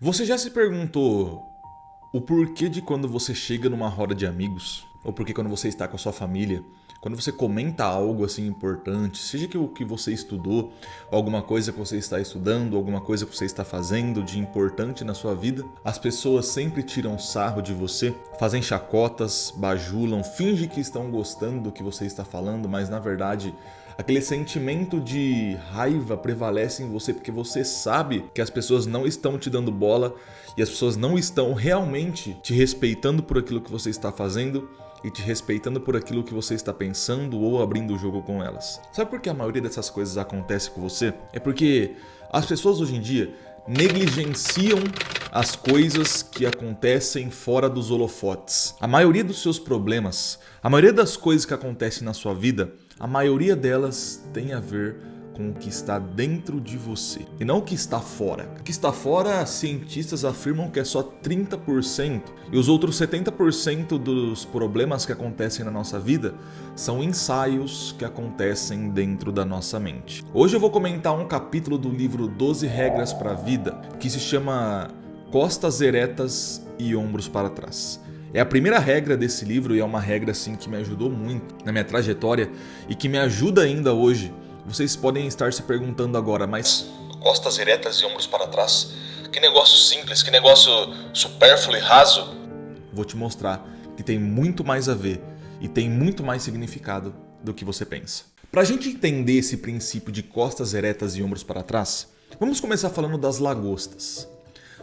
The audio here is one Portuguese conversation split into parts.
Você já se perguntou o porquê de quando você chega numa roda de amigos, ou porque quando você está com a sua família, quando você comenta algo assim importante, seja que o que você estudou, alguma coisa que você está estudando, alguma coisa que você está fazendo de importante na sua vida, as pessoas sempre tiram sarro de você, fazem chacotas, bajulam, fingem que estão gostando do que você está falando, mas na verdade aquele sentimento de raiva prevalece em você porque você sabe que as pessoas não estão te dando bola e as pessoas não estão realmente te respeitando por aquilo que você está fazendo e te respeitando por aquilo que você está pensando ou abrindo o jogo com elas. Sabe por que a maioria dessas coisas acontece com você? É porque as pessoas hoje em dia negligenciam as coisas que acontecem fora dos holofotes. A maioria dos seus problemas, a maioria das coisas que acontecem na sua vida, a maioria delas tem a ver com o que está dentro de você e não o que está fora. O que está fora, cientistas afirmam que é só 30% e os outros 70% dos problemas que acontecem na nossa vida são ensaios que acontecem dentro da nossa mente. Hoje eu vou comentar um capítulo do livro 12 Regras para a Vida que se chama Costas Eretas e Ombros para Trás. É a primeira regra desse livro e é uma regra assim que me ajudou muito na minha trajetória e que me ajuda ainda hoje. Vocês podem estar se perguntando agora, mas costas eretas e ombros para trás? Que negócio simples, que negócio supérfluo e raso? Vou te mostrar que tem muito mais a ver e tem muito mais significado do que você pensa. Para a gente entender esse princípio de costas eretas e ombros para trás, vamos começar falando das lagostas.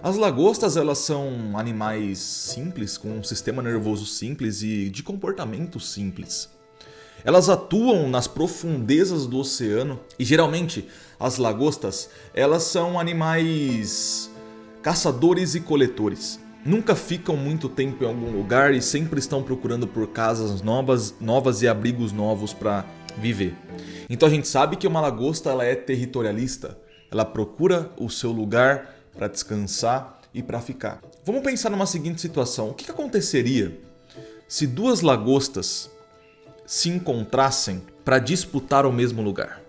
As lagostas, elas são animais simples, com um sistema nervoso simples e de comportamento simples. Elas atuam nas profundezas do oceano e geralmente as lagostas, elas são animais caçadores e coletores. Nunca ficam muito tempo em algum lugar e sempre estão procurando por casas novas e abrigos novos para viver. Então a gente sabe que uma lagosta ela é territorialista, ela procura o seu lugar para descansar e para ficar. Vamos pensar numa seguinte situação: o que aconteceria se duas lagostas se encontrassem para disputar o mesmo lugar,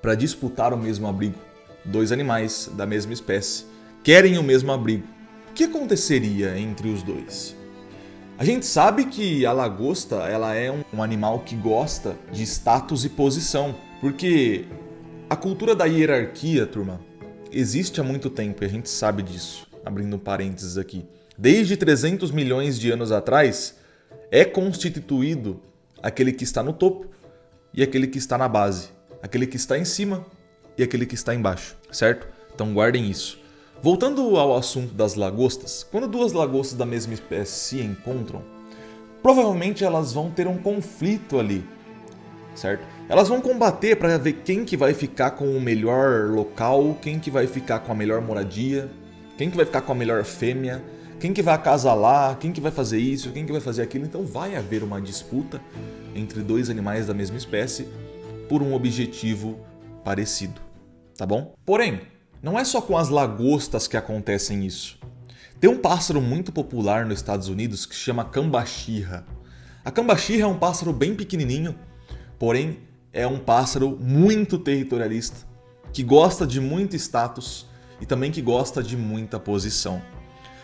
para disputar o mesmo abrigo? Dois animais da mesma espécie querem o mesmo abrigo. O que aconteceria entre os dois? A gente sabe que a lagosta ela é um animal que gosta de status e posição, porque a cultura da hierarquia, turma, existe há muito tempo e a gente sabe disso. Abrindo parênteses aqui. Desde 300 milhões de anos atrás, é constituído aquele que está no topo e aquele que está na base. Aquele que está em cima e aquele que está embaixo, certo? Então guardem isso. Voltando ao assunto das lagostas, quando duas lagostas da mesma espécie se encontram, provavelmente elas vão ter um conflito ali, certo? Elas vão combater para ver quem que vai ficar com o melhor local, quem que vai ficar com a melhor moradia, quem que vai ficar com a melhor fêmea, quem que vai acasalar, quem que vai fazer isso, quem que vai fazer aquilo. Então vai haver uma disputa entre dois animais da mesma espécie por um objetivo parecido, tá bom? Porém, não é só com as lagostas que acontecem isso. Tem um pássaro muito popular nos Estados Unidos que se chama cambachirra. A cambachirra é um pássaro bem pequenininho, porém é um pássaro muito territorialista, que gosta de muito status e também que gosta de muita posição.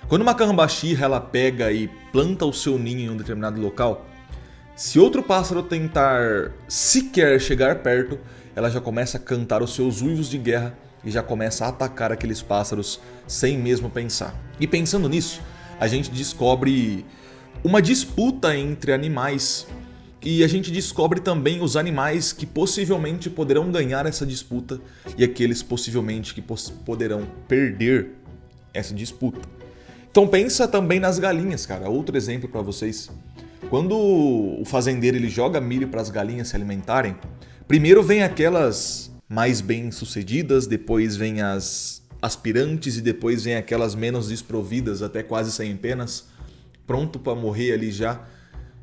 Quando uma cambachirra ela pega e planta o seu ninho em um determinado local, se outro pássaro tentar sequer chegar perto, ela já começa a cantar os seus uivos de guerra e já começa a atacar aqueles pássaros sem mesmo pensar. E pensando nisso, a gente descobre uma disputa entre animais. E a gente descobre também os animais que possivelmente poderão ganhar essa disputa e aqueles possivelmente que poderão perder essa disputa. Então pensa também nas galinhas, cara. Outro exemplo para vocês. Quando o fazendeiro ele joga milho para as galinhas se alimentarem, primeiro vem aquelas mais bem-sucedidas, depois vem as aspirantes e depois vem aquelas menos desprovidas, até quase sem penas, pronto para morrer ali já.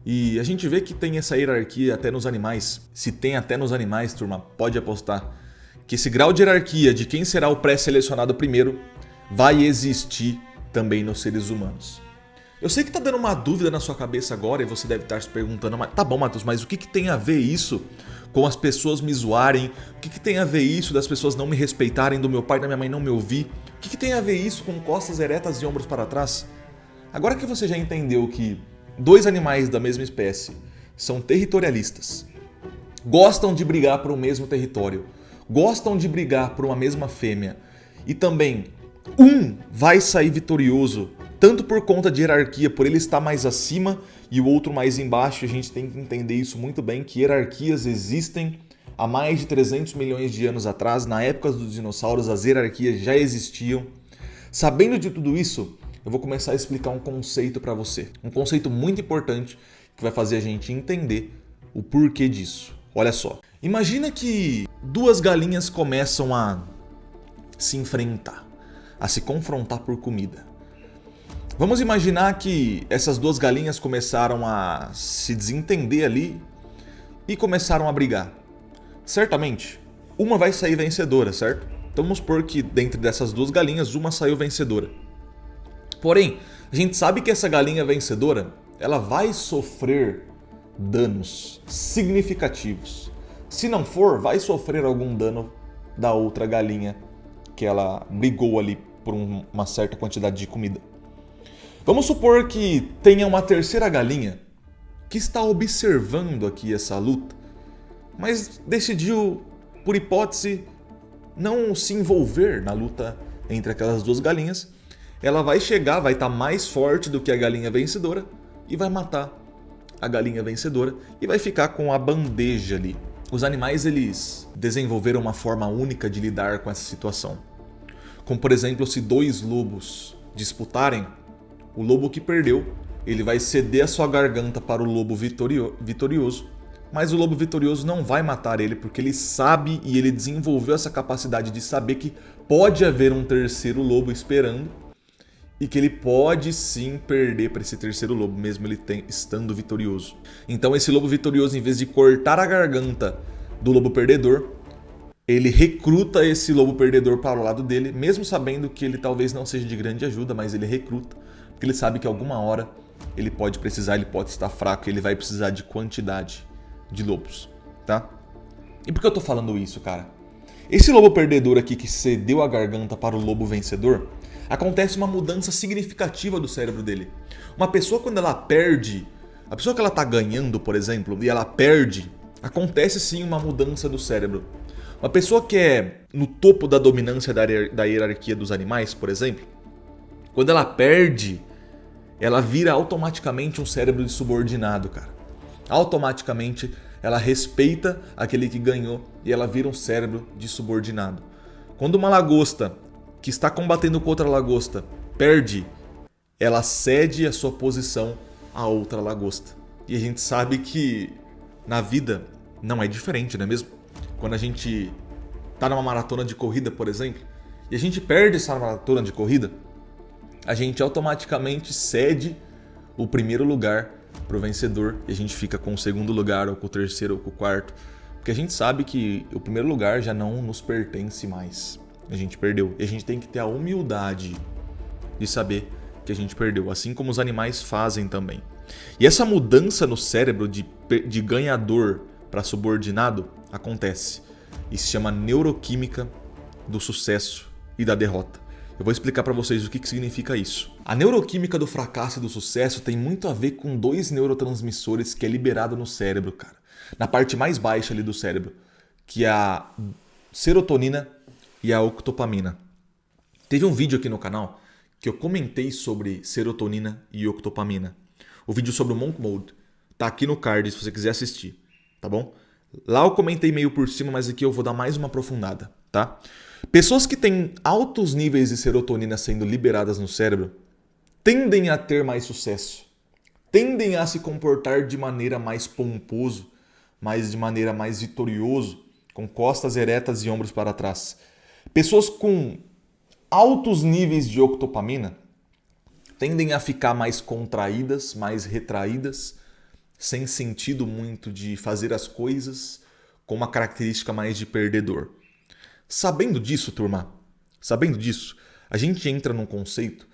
E a gente vê que tem essa hierarquia até nos animais. Se tem até nos animais, turma, pode apostar que esse grau de hierarquia de quem será o pré-selecionado primeiro vai existir também nos seres humanos. Eu sei que tá dando uma dúvida na sua cabeça agora e você deve estar se perguntando, tá bom, Matheus, mas o que tem a ver isso com as pessoas me zoarem? O que tem a ver isso das pessoas não me respeitarem, do meu pai e da minha mãe não me ouvir? que tem a ver isso com costas eretas e ombros para trás? Agora que você já entendeu que dois animais da mesma espécie são territorialistas, gostam de brigar por um mesmo território, gostam de brigar por uma mesma fêmea e também um vai sair vitorioso tanto por conta de hierarquia, por ele estar mais acima e o outro mais embaixo, a gente tem que entender isso muito bem, que hierarquias existem há mais de 300 milhões de anos atrás, na época dos dinossauros as hierarquias já existiam. Sabendo de tudo isso, eu vou começar a explicar um conceito para você, um conceito muito importante que vai fazer a gente entender o porquê disso. Olha só, imagina que duas galinhas começam a se enfrentar, a se confrontar por comida. Vamos imaginar que essas duas galinhas começaram a se desentender ali e começaram a brigar. Certamente, uma vai sair vencedora, certo? Então vamos supor que dentre dessas duas galinhas, uma saiu vencedora. Porém, a gente sabe que essa galinha vencedora, ela vai sofrer danos significativos. Se não for, vai sofrer algum dano da outra galinha que ela brigou ali por uma certa quantidade de comida. Vamos supor que tenha uma terceira galinha que está observando aqui essa luta, mas decidiu, por hipótese, não se envolver na luta entre aquelas duas galinhas. Ela vai chegar, vai estar mais forte do que a galinha vencedora e vai matar a galinha vencedora e vai ficar com a bandeja ali. Os animais, eles desenvolveram uma forma única de lidar com essa situação. Como por exemplo, se dois lobos disputarem, o lobo que perdeu, ele vai ceder a sua garganta para o lobo vitorioso, mas o lobo vitorioso não vai matar ele porque ele sabe e ele desenvolveu essa capacidade de saber que pode haver um terceiro lobo esperando e que ele pode sim perder para esse terceiro lobo, mesmo ele estando vitorioso. Então esse lobo vitorioso, em vez de cortar a garganta do lobo perdedor, ele recruta esse lobo perdedor para o lado dele, mesmo sabendo que ele talvez não seja de grande ajuda, mas ele recruta, porque ele sabe que alguma hora ele pode precisar, ele pode estar fraco, ele vai precisar de quantidade de lobos, tá? E por que eu tô falando isso, cara? Esse lobo perdedor aqui que cedeu a garganta para o lobo vencedor, acontece uma mudança significativa do cérebro dele. Uma pessoa, quando ela perde, a pessoa que ela tá ganhando, por exemplo, e ela perde, acontece sim uma mudança do cérebro. Uma pessoa que é no topo da dominância da hierarquia dos animais, por exemplo, quando ela perde, ela vira automaticamente um cérebro de subordinado, cara. Automaticamente ela respeita aquele que ganhou e ela vira um cérebro de subordinado. Quando uma lagosta que está combatendo com outra lagosta perde, ela cede a sua posição a outra lagosta. E a gente sabe que na vida não é diferente, não é mesmo? Quando a gente está numa maratona de corrida, por exemplo, e a gente perde essa maratona de corrida, a gente automaticamente cede o primeiro lugar para o vencedor e a gente fica com o segundo lugar, ou com o terceiro, ou com o quarto, porque a gente sabe que o primeiro lugar já não nos pertence mais. A gente perdeu. E a gente tem que ter a humildade de saber que a gente perdeu, assim como os animais fazem também. E essa mudança no cérebro de ganhador para subordinado acontece. E se chama neuroquímica do sucesso e da derrota. Eu vou explicar para vocês o que significa isso. A neuroquímica do fracasso e do sucesso tem muito a ver com dois neurotransmissores que é liberado no cérebro, cara. Na parte mais baixa ali do cérebro, que é a serotonina e a octopamina. Teve um vídeo aqui no canal que eu comentei sobre serotonina e octopamina. O vídeo sobre o Monk Mode tá aqui no card se você quiser assistir, tá bom? Lá eu comentei meio por cima, mas aqui eu vou dar mais uma aprofundada, tá? Pessoas que têm altos níveis de serotonina sendo liberadas no cérebro tendem a ter mais sucesso, tendem a se comportar de maneira mais pomposo, de maneira mais vitorioso, com costas eretas e ombros para trás. Pessoas com altos níveis de octopamina tendem a ficar mais contraídas, mais retraídas, sem sentido muito de fazer as coisas, com uma característica mais de perdedor. Sabendo disso, turma, a gente entra num conceito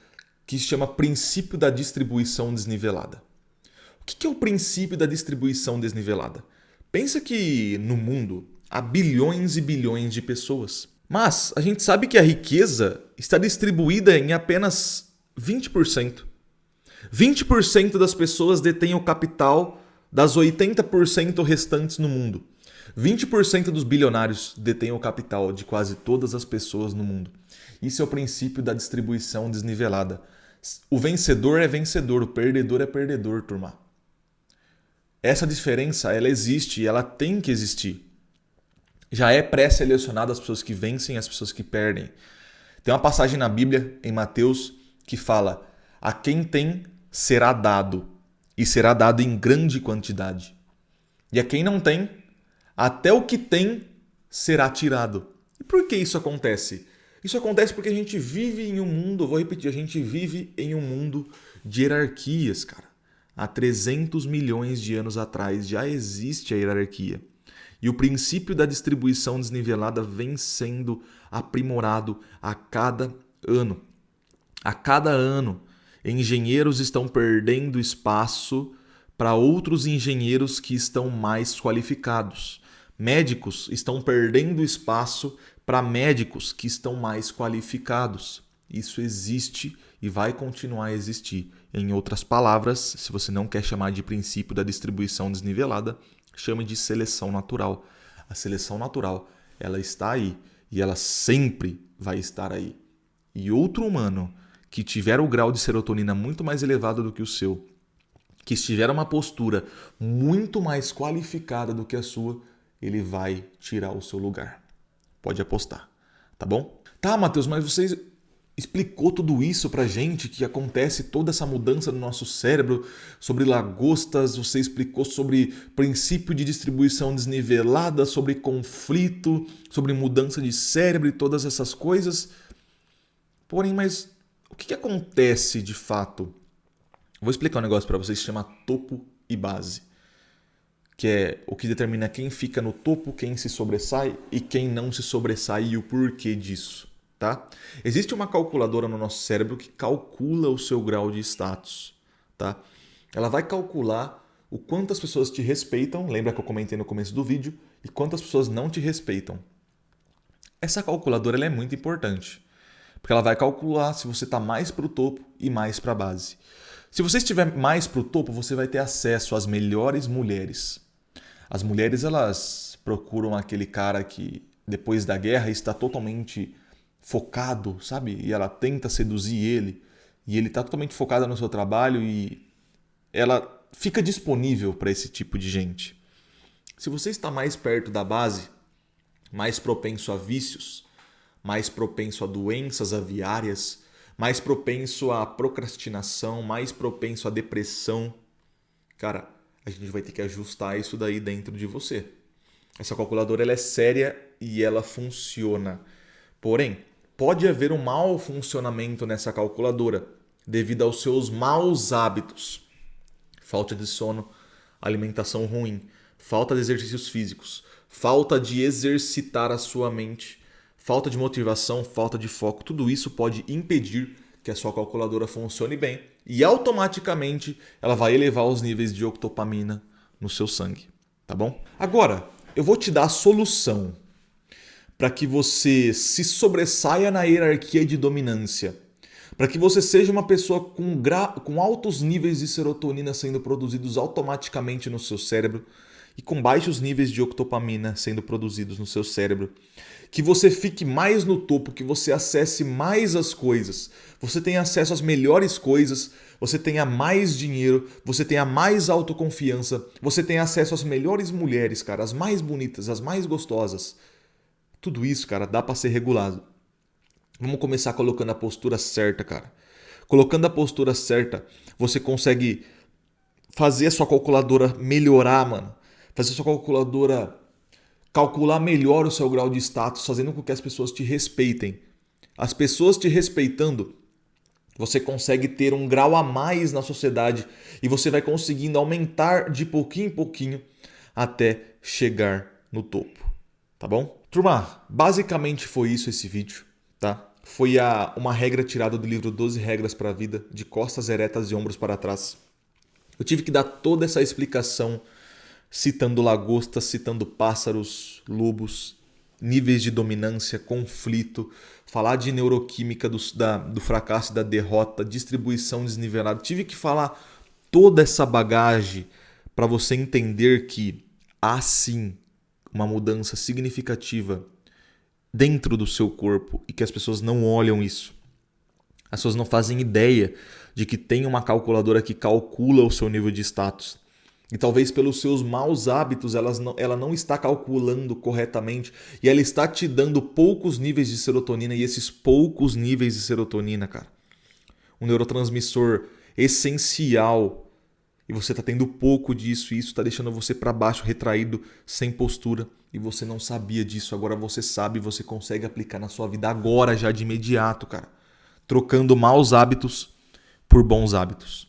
que se chama princípio da distribuição desnivelada. O que é o princípio da distribuição desnivelada? Pensa que no mundo há bilhões e bilhões de pessoas. Mas a gente sabe que a riqueza está distribuída em apenas 20%. 20% das pessoas detêm o capital das 80% restantes no mundo. 20% dos bilionários detêm o capital de quase todas as pessoas no mundo. Isso é o princípio da distribuição desnivelada. O vencedor é vencedor, o perdedor é perdedor, turma. Essa diferença, ela existe e ela tem que existir. Já é pré-selecionado as pessoas que vencem e as pessoas que perdem. Tem uma passagem na Bíblia, em Mateus, que fala: a quem tem será dado, e será dado em grande quantidade. E a quem não tem, até o que tem será tirado. E por que isso acontece? Isso acontece porque a gente vive em um mundo, vou repetir, a gente vive em um mundo de hierarquias, cara. Há 300 milhões de anos atrás já existe a hierarquia. E o princípio da distribuição desnivelada vem sendo aprimorado a cada ano. A cada ano, engenheiros estão perdendo espaço para outros engenheiros que estão mais qualificados. Médicos estão perdendo espaço para médicos que estão mais qualificados. Isso existe e vai continuar a existir. Em outras palavras, se você não quer chamar de princípio da distribuição desnivelada, chame de seleção natural. A seleção natural, ela está aí e ela sempre vai estar aí. E outro humano que tiver o grau de serotonina muito mais elevado do que o seu, que estiver uma postura muito mais qualificada do que a sua, ele vai tirar o seu lugar. Pode apostar, tá bom? Tá, Matheus, mas você explicou tudo isso pra gente, que acontece toda essa mudança no nosso cérebro, sobre lagostas, você explicou sobre princípio de distribuição desnivelada, sobre conflito, sobre mudança de cérebro e todas essas coisas. Porém, mas o que acontece de fato? Vou explicar um negócio pra vocês que se chama topo e base, que é o que determina quem fica no topo, quem se sobressai e quem não se sobressai e o porquê disso. Tá? Existe uma calculadora no nosso cérebro que calcula o seu grau de status. Tá? Ela vai calcular o quanto as pessoas te respeitam, lembra que eu comentei no começo do vídeo, e quantas pessoas não te respeitam. Essa calculadora ela é muito importante, porque ela vai calcular se você está mais para o topo e mais para a base. Se você estiver mais para o topo, você vai ter acesso às melhores mulheres. As mulheres elas procuram aquele cara que depois da guerra está totalmente focado, sabe? E ela tenta seduzir ele, e ele está totalmente focado no seu trabalho e ela fica disponível para esse tipo de gente. Se você está mais perto da base, mais propenso a vícios, mais propenso a doenças aviárias, mais propenso à procrastinação, mais propenso à depressão, cara, a gente vai ter que ajustar isso daí dentro de você. Essa calculadora ela é séria e ela funciona. Porém, pode haver um mau funcionamento nessa calculadora devido aos seus maus hábitos. Falta de sono, alimentação ruim, falta de exercícios físicos, falta de exercitar a sua mente, falta de motivação, falta de foco. Tudo isso pode impedir que a sua calculadora funcione bem e automaticamente ela vai elevar os níveis de octopamina no seu sangue, tá bom? Agora, eu vou te dar a solução para que você se sobressaia na hierarquia de dominância, para que você seja uma pessoa com altos níveis de serotonina sendo produzidos automaticamente no seu cérebro e com baixos níveis de octopamina sendo produzidos no seu cérebro. Que você fique mais no topo, que você acesse mais as coisas, você tenha acesso às melhores coisas, você tenha mais dinheiro, você tenha mais autoconfiança, você tenha acesso às melhores mulheres, cara, as mais bonitas, as mais gostosas. Tudo isso, cara, dá para ser regulado. Vamos começar colocando a postura certa, cara. Colocando a postura certa, você consegue fazer a sua calculadora melhorar, mano. Fazer a sua calculadora calcular melhor o seu grau de status, fazendo com que as pessoas te respeitem. As pessoas te respeitando, você consegue ter um grau a mais na sociedade e você vai conseguindo aumentar de pouquinho em pouquinho até chegar no topo. Tá bom? Turma, basicamente foi isso esse vídeo, tá? Foi uma regra tirada do livro 12 Regras para a Vida, de costas eretas e ombros para trás. Eu tive que dar toda essa explicação citando lagostas, citando pássaros, lobos níveis de dominância, conflito, falar de neuroquímica do fracasso e da derrota, distribuição desnivelada. Tive que falar toda essa bagagem para você entender que há sim uma mudança significativa dentro do seu corpo e que as pessoas não olham isso. As pessoas não fazem ideia de que tem uma calculadora que calcula o seu nível de status. E talvez pelos seus maus hábitos ela não está calculando corretamente e ela está te dando poucos níveis de serotonina, e esses poucos níveis de serotonina, cara, um neurotransmissor essencial, e você está tendo pouco disso e isso está deixando você para baixo, retraído, sem postura, e você não sabia disso. Agora você sabe e você consegue aplicar na sua vida agora, já de imediato, cara, trocando maus hábitos por bons hábitos.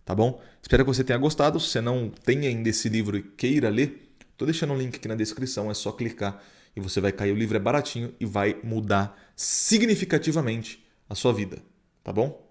Tá bom? Espero que você tenha gostado. Se você não tem ainda esse livro e queira ler, tô deixando o link aqui na descrição, é só clicar e você vai cair. O livro é baratinho e vai mudar significativamente a sua vida, tá bom?